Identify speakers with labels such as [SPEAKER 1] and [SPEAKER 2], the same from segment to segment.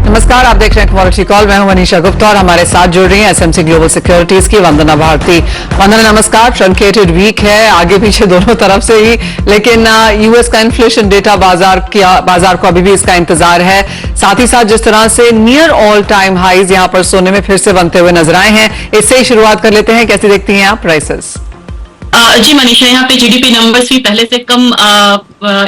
[SPEAKER 1] नमस्कार, आप देख रहे हैं कमोडिटी कॉल। मैं हूं मनीषा गुप्ता और हमारे साथ जुड़ रही हैं एसएमसी ग्लोबल सिक्योरिटीज की वंदना भारती। वंदना नमस्कार। ट्रंकेटेड वीक है, आगे पीछे दोनों तरफ से ही, लेकिन यूएस का इन्फ्लेशन डेटा बाजार को अभी भी इसका इंतजार है। साथ ही साथ जिस तरह से नियर ऑल टाइम हाईज यहां पर सोने में फिर से बनते हुए नजर आए हैं, इससे ही शुरुआत कर लेते हैं। कैसी देखती हैं आप प्राइसेस?
[SPEAKER 2] जी मनीषा, यहाँ पे जीडीपी नंबर्स भी पहले से कम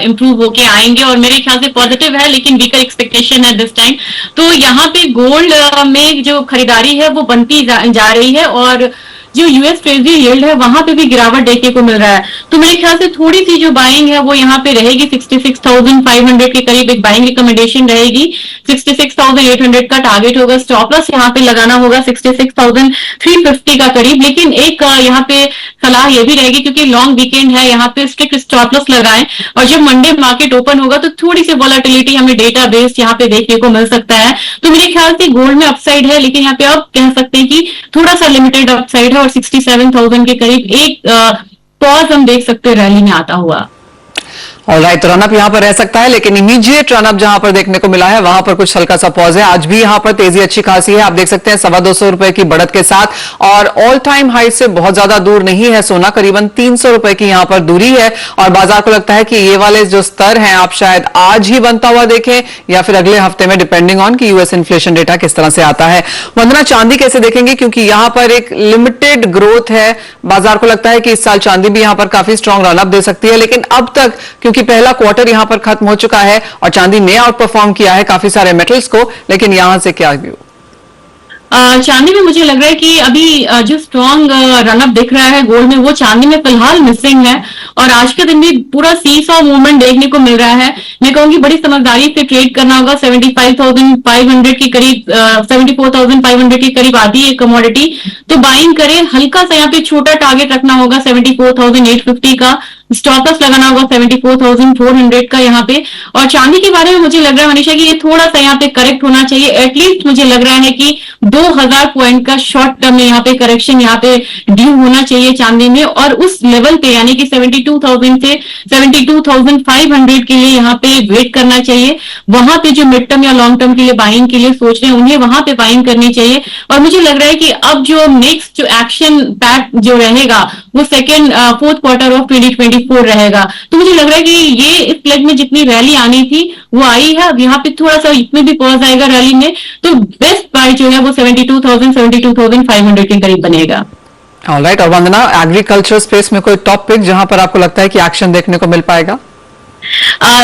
[SPEAKER 2] इम्प्रूव होके आएंगे और मेरे ख्याल से पॉजिटिव है, लेकिन वीकर एक्सपेक्टेशन है दिस टाइम। तो यहाँ पे गोल्ड में जो खरीदारी है वो बनती जा रही है और जो यूएस ट्रेजरी यील्ड है वहां पे भी गिरावट देखने को मिल रहा है। तो मेरे ख्याल से थोड़ी सी जो बाइंग है वो यहाँ पे रहेगी। 66,500 के करीब एक बाइंग रिकमेंडेशन रहेगी। 66,800 का टारगेट होगा। स्टॉप लॉस यहाँ पे लगाना होगा 66,350 का करीब। लेकिन एक यहाँ पे सलाह ये भी रहेगी, क्योंकि लॉन्ग वीकेंड है, यहाँ पे स्ट्रिक्ट स्टॉप लॉस लगाएं और जब मंडे मार्केट ओपन होगा तो थोड़ी सी वॉलेटिलिटी हमें डेटा बेस्ड यहाँ पे देखने को मिल सकता है। तो मेरे ख्याल से गोल्ड में अपसाइड है, लेकिन यहाँ पे आप कह सकते हैं कि थोड़ा सा लिमिटेड अपसाइड है और 67,000 के करीब एक पॉज हम देख सकते हैं रैली में आता हुआ।
[SPEAKER 1] ऑलराइट, रनअप यहां पर रह सकता है, लेकिन इमीडिएट रनअप जहां पर देखने को मिला है वहां पर कुछ हल्का सा पॉज है। आज भी यहां पर तेजी अच्छी खासी है, आप देख सकते हैं 225 रुपए की बढ़त के साथ, और ऑल टाइम हाई से बहुत ज्यादा दूर नहीं है सोना, करीबन 300 रुपए की यहां पर दूरी है। और बाजार को लगता है कि ये वाले जो स्तर हैं आप शायद आज ही बनता हुआ देखें या फिर अगले हफ्ते में, डिपेंडिंग ऑन कि यूएस इन्फ्लेशन डेटा किस तरह से आता है। वंदना, चांदी कैसे देखेंगे? क्योंकि यहां पर एक लिमिटेड ग्रोथ है, बाजार को लगता है कि इस साल चांदी भी यहां पर काफी स्ट्रॉन्ग रनअप दे सकती है, लेकिन अब तक क्योंकि पहला क्वार्टर यहां पर खत्म हो चुका है और चांदी ने आउट परफॉर्म किया है काफी सारे मेटल्स को, लेकिन यहां से क्या व्यू?
[SPEAKER 2] चांदी में मुझे लग रहा है कि अभी जो स्ट्रॉन्ग रनअप दिख रहा है गोल्ड में, वो चांदी में फिलहाल मिसिंग है। और आज के दिन भी पूरा सीसॉ मूवमेंट देखने को मिल रहा है। मैं कहूंगी बड़ी समझदारी से ट्रेड करना होगा। 75,500 के करीब 74,500 के करीब आती है कमोडिटी, तो बाइंग करें। हल्का सा यहाँ पे छोटा टारगेट रखना होगा 74,850 का। स्टॉप लॉस लगाना होगा 74,400 का यहाँ पे। और चांदी के बारे में मुझे लग रहा है मनीषा कि ये थोड़ा सा यहाँ पे करेक्ट होना चाहिए। एटलीस्ट मुझे लग रहा है कि 2,000 पॉइंट का शॉर्ट टर्म में यहाँ पे करेक्शन यहाँ पे ड्यू होना चाहिए चांदी में, और उस लेवल पे यानी कि 72,000 से 72,500 के लिए यहाँ पे वेट करना चाहिए। वहां पे जो मिड टर्म या लॉन्ग टर्म के लिए बाइंग के लिए सोच रहे हैं उन्हें वहां पे बाइंग करनी चाहिए। और मुझे लग रहा है कि अब जो नेक्स्ट जो एक्शन पैक जो रहेगा वो फोर्थ क्वार्टर ऑफ 2024 रहेगा। तो मुझे लग रहा है कि ये इस लेग में जितनी रैली आनी थी वो आई है। अब यहाँ पे थोड़ा सा इसमें भी पॉज आएगा रैली में, तो बेस्ट बाय जो है वो 72,000 72,500 के करीब बनेगा।
[SPEAKER 1] ऑलराइट, और वंदना, एग्रीकल्चर स्पेस में कोई टॉप पिक जहां पर आपको लगता है कि एक्शन देखने को मिल पाएगा?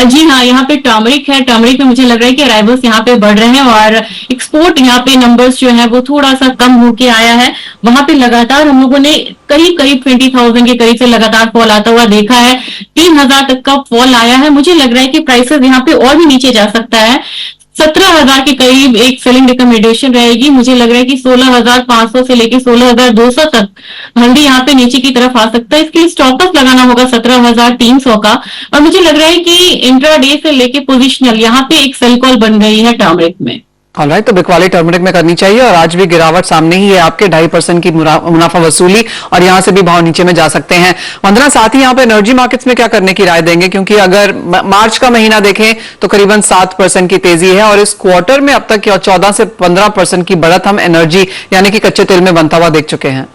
[SPEAKER 2] जी हाँ, यहाँ पे टर्मरिक है। टर्मरिक में मुझे लग रहा है कि अराइवल्स यहाँ पे बढ़ रहे हैं और एक्सपोर्ट यहाँ पे नंबर्स जो है वो थोड़ा सा कम होके आया है। वहां पे लगातार हम लोगों ने करीब 20,000 के करीब से लगातार फॉल आता हुआ देखा है। 3,000 तक का फॉल आया है। मुझे लग रहा है कि प्राइसेस यहाँ पे और भी नीचे जा सकता है। 17,000 के करीब एक सेलिंग रिकमेंडेशन रहेगी। मुझे लग रहा है कि 16,500 से लेकर 16,200 तक मंदी यहाँ पे नीचे की तरफ आ सकता है। इसके लिए स्टॉप लॉस लगाना होगा 17,300 का। और मुझे लग रहा है कि इंट्राडे से लेके पोजिशनल यहाँ पे एक सेल कॉल बन गई है टर्मरिक में।
[SPEAKER 1] ऑलराइट, तो बिकवाली टर्मरिक में करनी चाहिए, और आज भी गिरावट सामने ही है आपके 2.5% की मुनाफा वसूली, और यहां से भी भाव नीचे में जा सकते हैं। वंदना, साथ ही यहां पे एनर्जी मार्केट्स में क्या करने की राय देंगे? क्योंकि अगर मार्च का महीना देखें तो करीबन 7% की तेजी है, और इस क्वार्टर में अब तक 14 से 15% की बढ़त हम एनर्जी यानी कि कच्चे तेल में बनता हुआ देख चुके हैं।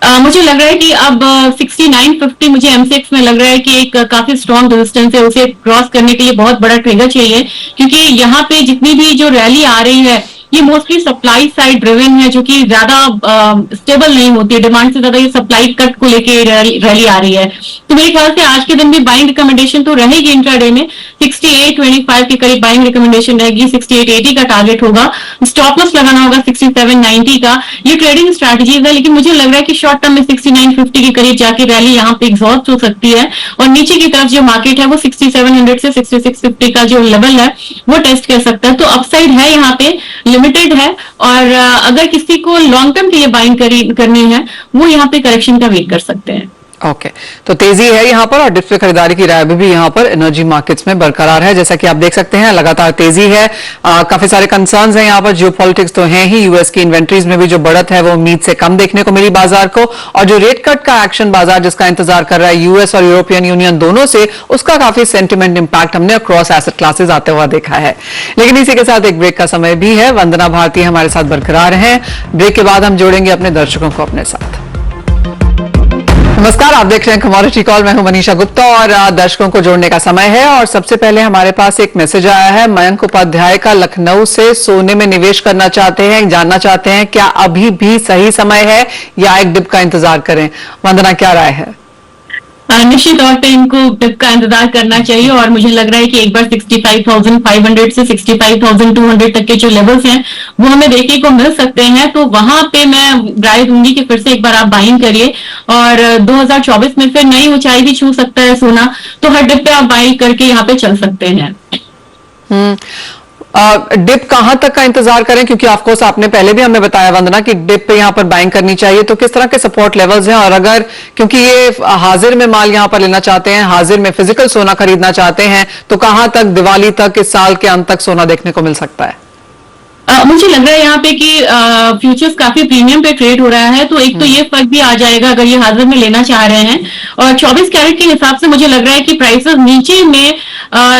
[SPEAKER 2] मुझे लग रहा है कि अब 6950 मुझे एमसीएक्स में लग रहा है कि एक काफी स्ट्रॉन्ग रेजिस्टेंस है। उसे क्रॉस करने के लिए बहुत बड़ा ट्रिगर चाहिए, क्योंकि यहाँ पे जितनी भी जो रैली आ रही है ये मोस्टली सप्लाई साइड ड्रिवन है, जो कि ज्यादा स्टेबल नहीं होती है। डिमांड से ज्यादा ये सप्लाई कट को लेके रैली आ रही है। तो मेरे ख्याल से आज के दिन भी बाइंग रिकमेंडेशन तो रहेगी इंट्राडे में। 6825 के करीब बाइंग रिकमेंडेशन रहेगी। 6880 का टारगेट होगा। स्टॉप लॉस लगाना होगा 6790 का। ये ट्रेडिंग स्ट्रैटेजीज है, लेकिन मुझे लग रहा है कि शॉर्ट टर्म में 6950 के करीब जाके रैली यहाँ पे एग्जॉस्ट हो सकती है, और नीचे की तरफ जो मार्केट है वो 6700 से 6650 का जो लेवल है वो टेस्ट कर सकता है। तो अपसाइड है यहाँ पे, लिमिटेड है, और अगर किसी को लॉन्ग टर्म के लिए बाइंग करनी है वो यहाँ पे करेक्शन का वेट कर सकते हैं।
[SPEAKER 1] ओके, तो तेजी है यहाँ पर और डिप्स पे खरीदारी की राय अभी भी यहाँ पर एनर्जी मार्केट्स में बरकरार है। जैसा कि आप देख सकते हैं लगातार तेजी है। काफी सारे कंसर्न्स हैं यहाँ पर, जियोपॉलिटिक्स तो हैं ही, यूएस की इन्वेंट्रीज में भी जो बढ़त है वो उम्मीद से कम देखने को मिली बाजार को, और जो रेट कट का एक्शन बाजार जिसका इंतजार कर रहा है यूएस और यूरोपियन यूनियन दोनों से, उसका काफी सेंटिमेंट इंपैक्ट हमने अक्रॉस एसेट क्लासेस आते हुआ देखा है। लेकिन इसी के साथ एक ब्रेक का समय भी है। वंदना भारती हमारे साथ बरकरार हैं। ब्रेक के बाद हम जोड़ेंगे अपने दर्शकों को अपने साथ। नमस्कार, आप देख रहे हैं कमोडिटी कॉल। मैं हूं मनीषा गुप्ता और दर्शकों को जोड़ने का समय है। और सबसे पहले हमारे पास एक मैसेज आया है मयंक उपाध्याय का, लखनऊ से। सोने में निवेश करना चाहते हैं, जानना चाहते हैं क्या अभी भी सही समय है या एक डिप का इंतजार करें। वंदना, क्या राय है?
[SPEAKER 2] निश्चित तौर पे इनको डिप का इंतजार करना चाहिए और मुझे लग रहा है कि एक बार 65,500 से 65,200 तक के जो लेवल्स हैं वो हमें देखने को मिल सकते हैं। तो वहां पे मैं राय दूंगी कि फिर से एक बार आप बाइंग करिए और 2024 में फिर नई ऊंचाई भी छू सकता है सोना, तो हर डिप पे आप बाइंग करके यहाँ पे चल सकते हैं।
[SPEAKER 1] डिप कहां तक का इंतजार करें, क्योंकि ऑफकोर्स आपने पहले भी हमें बताया वंदना कि डिप पे यहां पर बाइंग करनी चाहिए, तो किस तरह के सपोर्ट लेवल्स हैं? और अगर, क्योंकि ये हाजिर में माल यहां पर लेना चाहते हैं, हाजिर में फिजिकल सोना खरीदना चाहते हैं, तो कहां तक दिवाली तक, इस साल के अंत तक सोना देखने को मिल सकता है?
[SPEAKER 2] मुझे लग रहा है यहाँ पे कि फ्यूचर्स काफी प्रीमियम पे ट्रेड हो रहा है, तो एक तो ये फर्क भी आ जाएगा अगर ये हाजिर में लेना चाह रहे हैं। और 24 कैरेट के हिसाब से मुझे लग रहा है कि प्राइसेस नीचे में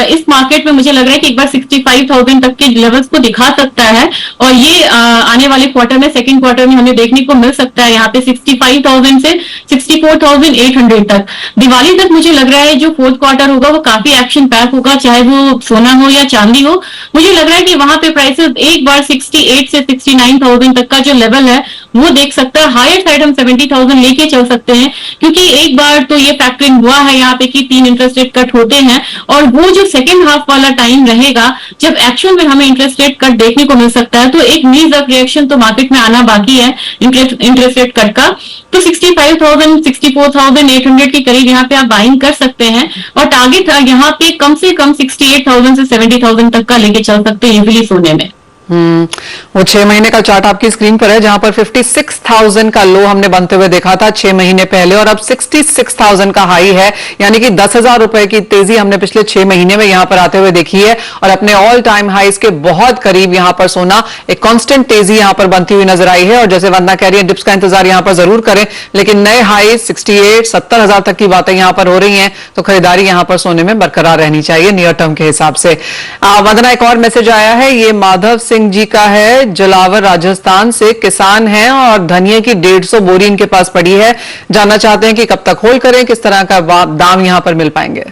[SPEAKER 2] इस मार्केट में मुझे लग रहा है कि एक बार 65,000 तक के लेवल्स को दिखा सकता है और ये आने वाले क्वार्टर में, सेकंड क्वार्टर में हमें देखने को मिल सकता है यहाँ पे 65,000 से 64,800 तक। दिवाली तक मुझे लग रहा है जो फोर्थ क्वार्टर होगा वो काफी एक्शन पैक होगा, चाहे वो सोना हो या चांदी हो। मुझे लग रहा है कि वहां पे प्राइसेस एक बार 68 से 69,000 तक का जो लेवल है वो देख सकता है। हायर साइड हम 70,000 लेके चल सकते हैं, क्योंकि एक बार तो ये फैक्टरिंग हुआ है यहाँ पे कि 3 इंटरेस्ट रेट कट होते हैं और वो जो सेकेंड हाफ वाला टाइम रहेगा जब एक्चुअल में हमें इंटरेस्ट रेट कट देखने को मिल सकता है, तो एक नीज अप रिएक्शन तो मार्केट में आना बाकी है इंटरेस्ट रेट कट का। तो 65,000 64,800 के करीब यहाँ पे आप बाइंग कर सकते हैं और टारगेट यहाँ पे कम से कम 68,000 से 70,000 तक का लेके चल सकते हैं इजीली सोने में।
[SPEAKER 1] वो 6 महीने का चार्ट आपकी स्क्रीन पर है जहां पर 56,000 का लो हमने बनते हुए देखा था 6 महीने पहले और अब 66,000 का हाई है, यानी कि 10,000 रुपए की तेजी हमने पिछले 6 महीने में यहां पर आते हुए देखी है और अपने ऑल टाइम हाईज के बहुत करीब यहां पर सोना एक कांस्टेंट तेजी यहां पर बनती हुई नजर आई है। और जैसे वंदना कह रही है डिप्स का इंतजार यहां पर जरूर करें, लेकिन नए हाई 68-70,000 तक की बातें यहां पर हो रही हैं, तो खरीदारी यहां पर सोने में बरकरार रहनी चाहिए नियर टर्म के हिसाब से। वंदना, एक और मैसेज आया है, ये माधव सिंह जी का है, जलावर राजस्थान से। किसान हैं और धनिये की 150 बोरी इनके पास पड़ी है, जानना चाहते हैं कि कब तक होल्ड करें, किस तरह का दाम यहां पर मिल पाएंगे?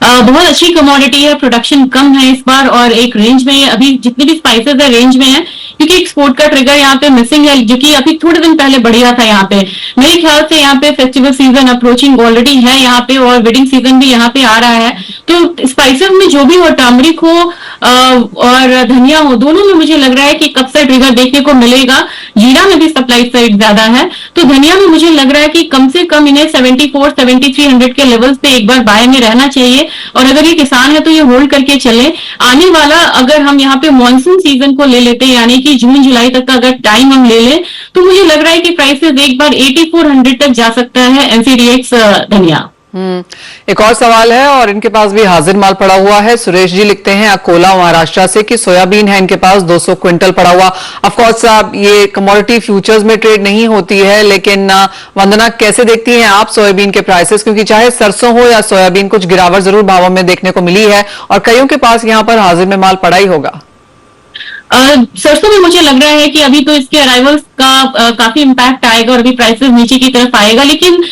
[SPEAKER 2] बहुत अच्छी कमोडिटी है, प्रोडक्शन कम है इस बार और एक रेंज में है। अभी जितनी भी स्पाइसेस है रेंज में है, क्योंकि एक्सपोर्ट का ट्रिगर यहाँ पे मिसिंग है, जो कि अभी थोड़े दिन पहले बढ़िया था यहाँ पे। मेरे ख्याल से यहाँ पे फेस्टिवल सीजन अप्रोचिंग ऑलरेडी है यहाँ पे और वेडिंग सीजन भी यहाँ पे आ रहा है, तो स्पाइसेस में जो भी हो, टर्मरिक हो और धनिया हो, दोनों में मुझे लग रहा है कि कब से ट्रिगर देखने को मिलेगा। जीरा में भी सप्लाई साइड ज्यादा है, तो धनिया में मुझे लग रहा है कि कम से कम इन्हें 74-7300 के लेवल्स पे एक बार बाय में रहना चाहिए और अगर ये किसान है तो ये होल्ड करके चले। आने वाला अगर हम यहाँ पे मॉनसून सीजन को ले लेते हैं, यानी कि जून जुलाई तक का अगर टाइम हम ले लें, तो मुझे लग रहा है कि प्राइसेस एक बार 8400 तक जा सकता है एमसीडीएक्स धनिया।
[SPEAKER 1] एक और सवाल है और इनके पास भी हाजिर माल पड़ा हुआ है। सुरेश जी लिखते हैं अकोला महाराष्ट्र से कि सोयाबीन है इनके पास 200 क्विंटल पड़ा हुआ। ऑफ कोर्स ये कमोडिटी फ्यूचर्स में ट्रेड नहीं होती है, लेकिन वंदना कैसे देखती हैं आप सोयाबीन के प्राइसेस, क्योंकि चाहे सरसों हो या सोयाबीन कुछ गिरावट जरूर भावों में देखने को मिली है और कईयों के पास यहां पर हाजिर में माल पड़ा ही होगा।
[SPEAKER 2] सरसों में मुझे लग रहा है कि अभी तो इसके अराइवल्स का काफी इम्पैक्ट आएगा और अभी प्राइसेस नीचे की तरफ आएगा, लेकिन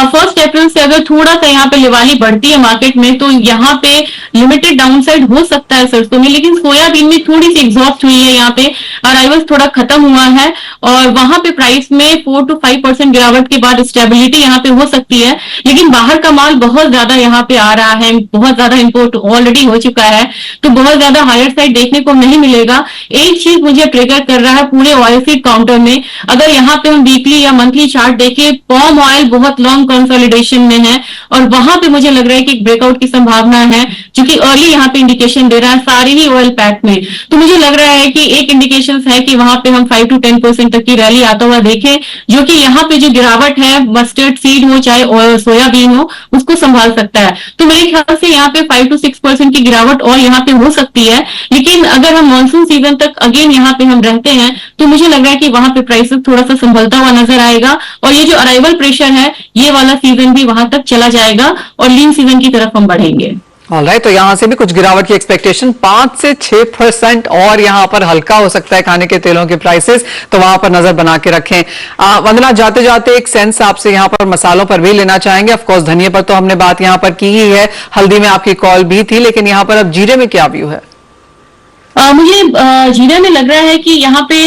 [SPEAKER 2] 1 अप्रैल से अगर थोड़ा सा यहाँ पे लिवाली बढ़ती है मार्केट में तो यहाँ पे लिमिटेड डाउनसाइड हो सकता है सरसों में। लेकिन सोयाबीन में थोड़ी सी एग्जॉस्ट हुई है, यहाँ पे अराइवल्स थोड़ा खत्म हुआ है और वहां पे प्राइस में 4 to 5% गिरावट के बाद स्टेबिलिटी यहाँ पे हो सकती है। लेकिन बाहर का माल बहुत ज्यादा यहाँ पे आ रहा है, बहुत ज्यादा इम्पोर्ट ऑलरेडी हो चुका है, तो बहुत ज्यादा हायर साइड देखने को नहीं मिलेगा। एक चीज मुझे ट्रिगर कर रहा है पूरे ऑयल सीड काउंटर में। अगर यहाँ पे हम वीकली या मंथली चार्ट देखें, पॉम ऑयल बहुत लॉन्ग कंसोलिडेशन में है और वहां पे मुझे लग रहा है कि एक ब्रेकआउट की संभावना है, जो कि अर्ली यहाँ पे इंडिकेशन दे रहा है सारे ही ऑयल पैक में। तो मुझे लग रहा है कि एक इंडिकेशन है कि वहां पे हम 5 to 10% तक की रैली आता हुआ देखें, जो कि यहाँ पे जो गिरावट है मस्टर्ड सीड हो चाहे सोयाबीन हो उसको संभाल सकता है। तो मेरे ख्याल से यहाँ पे 5 to 6% की गिरावट और यहाँ पे हो सकती है। लेकिन अगर हम मानसून सीजन तक अगेन यहाँ पे हम रहते हैं तो मुझे लग रहा है कि वहां पे प्राइसेस थोड़ा सा संभलता हुआ नजर आएगा और ये जो अराइवल प्रेशर है ये वाला सीजन भी वहां तक चला जाएगा और लीन सीजन की तरफ हम बढ़ेंगे।
[SPEAKER 1] ऑलराइट, तो यहां से भी कुछ गिरावट की एक्सपेक्टेशन 5 से 6% और यहां पर हल्का हो सकता है खाने के तेलों के प्राइसेस, तो वहां पर नजर बना के रखें। वंदना, जाते जाते एक सेंस आपसे यहां पर मसालों पर भी लेना चाहेंगे। ऑफकोर्स धनिया पर तो हमने बात यहां पर की ही है, हल्दी में आपकी कॉल भी थी, लेकिन यहां पर अब जीरे में क्या व्यू है?
[SPEAKER 2] मुझे जीरा में लग रहा है कि यहाँ पे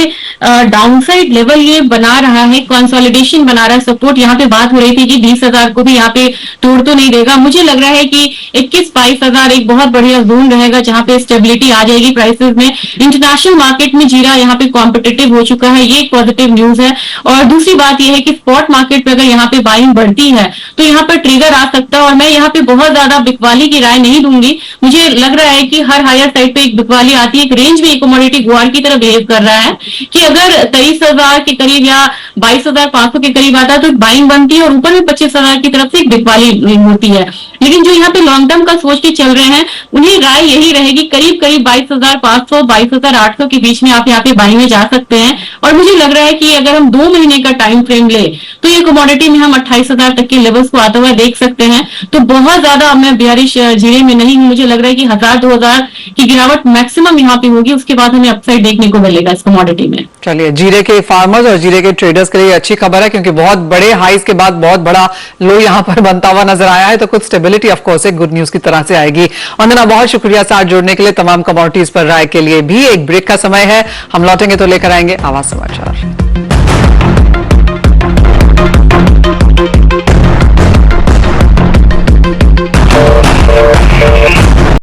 [SPEAKER 2] डाउनसाइड लेवल ये बना रहा है, कंसोलिडेशन बना रहा है, सपोर्ट यहाँ पे बात हो रही थी कि 20,000 को भी यहाँ पे तोड़ तो नहीं देगा। मुझे लग रहा है कि 21-22,000 एक बहुत बढ़िया जोन रहेगा जहाँ पे स्टेबिलिटी आ जाएगी प्राइसेस में। इंटरनेशनल मार्केट में जीरा यहाँ पे कॉम्पिटिटिव हो चुका है, ये एक पॉजिटिव न्यूज है। और दूसरी बात यह है कि स्पॉट मार्केट पे अगर यहाँ पे बाइंग बढ़ती है तो यहाँ पर ट्रिगर आ सकता है और मैं यहाँ पे बहुत ज्यादा बिकवाली की राय नहीं दूंगी। मुझे लग रहा है कि हर हायर साइड पे एक बिकवाली आती है, एक रेंज भी कमोडिटी गुआर की तरह बिहेव कर रहा है कि अगर 23,000 के करीब या 22,500 के करीब आता है तो बाइंग बनती है और ऊपर में 25,000 की तरफ से एक बिकवाली होती है। लेकिन जो यहाँ पे लॉन्ग टर्म का सोच के चल रहे हैं उन्हें राय यही रहेगी करीब करीब 22,500 22,800 के बीच में आप यहाँ पे बाइंग में जा सकते हैं। और मुझे लग रहा है कि अगर हम 2 महीने का टाइम फ्रेम ले तो ये कमोडिटी में हम 28,000 तक के लेवल्स को आता हुआ देख सकते हैं। तो बहुत ज्यादा मैं बियरिश जीरे में नहीं हूं, मुझे लग रहा है कि 1,000-2,000 की गिरावट मैक्सिमम यहाँ पे होगी, उसके बाद हमें अपसाइड देखने को मिलेगा इस कमोडिटी में।
[SPEAKER 1] चलिए, जीरे के फार्मर्स और जीरे के ट्रेडर्स के लिए अच्छी खबर है क्योंकि बहुत बड़े हाइस के बाद बहुत बड़ा लो यहां पर बनता हुआ नजर आया है, तो कुछ स्टेबिलिटी ऑफ कोर्स एक गुड न्यूज की तरह से आएगी। वंदना, बहुत शुक्रिया साथ जुड़ने के लिए। तमाम कमोडिटीज पर राय के लिए भी एक ब्रेक का समय है, हम लौटेंगे तो लेकर आएंगे आवाज समाचार।